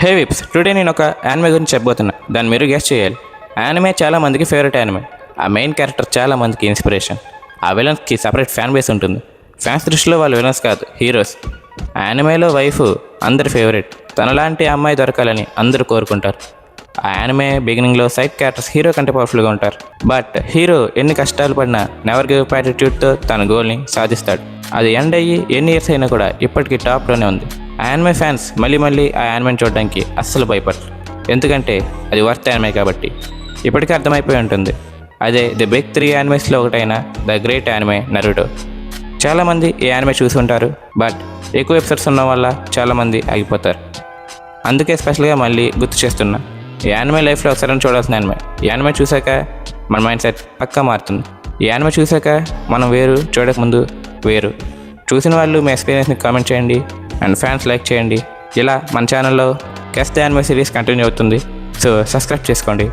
హే whips, today నేను ఒక anime గురించి చెప్పబోతున్నా. దాన్ని మీరు గెస్ చేయాలి. యానిమే చాలా మందికి ఫేవరెట్ యానిమే. ఆ మెయిన్ క్యారెక్టర్ చాలా మందికి ఇన్స్పిరేషన్. ఆ విలన్స్కి సపరేట్ ఫ్యాన్ బేస్ ఉంటుంది. ఫ్యాన్స్ దృష్టిలో వాళ్ళు విలన్స్ కాదు, హీరోస్. ఆ యానిమేలో వైఫ్ అందరి ఫేవరెట్. తనలాంటి అమ్మాయి దొరకాలని అందరూ కోరుకుంటారు. ఆ యానిమే బిగినింగ్లో సైడ్ క్యారెక్టర్స్ హీరో కంటే పవర్ఫుల్గా ఉంటారు. బట్ హీరో ఎన్ని కష్టాలు పడినా నెవర్ గివ్ అప్ యాటిట్యూడ్తో తన గోల్ని సాధిస్తాడు. అది ఎండ్ అయ్యి ఎన్ని ఇయర్స్ అయినా కూడా ఇప్పటికీ టాప్లోనే ఉంది. ఆ యానిమే ఫ్యాన్స్ మళ్ళీ ఆ యానిమేని చూడడానికి అస్సలు భయపడరు. ఎందుకంటే అది వర్త్ యానిమే కాబట్టి. ఇప్పటికీ అర్థమైపోయి ఉంటుంది. అదే ది బిగ్ 3 యానిమేస్లో ఒకటైన ద గ్రేట్ యానిమే నరుటో. చాలామంది ఈ యానిమే చూసి ఉంటారు, బట్ ఎక్కువ ఎపిసోడ్స్ ఉండడం వల్ల చాలామంది ఆగిపోతారు. అందుకే స్పెషల్గా మళ్ళీ గుర్తు చేస్తున్నా, ఈ యానిమే లైఫ్లో ఒకసారి చూడాల్సిన యానిమే. ఈ యానిమే చూశాక మన మైండ్ సెట్ పక్కా మారుతుంది. ఈ యానిమే చూశాక మనం వేరు, చూడకముందు వేరు. చూసిన వాళ్ళు మీ ఎక్స్పీరియన్స్ని కామెంట్ చేయండి అండ్ ఫ్యాన్స్ లైక్ చేయండి. ఇలా మన ఛానల్లో guess the anime series continue అవుతుంది. సో సబ్స్క్రైబ్ చేసుకోండి.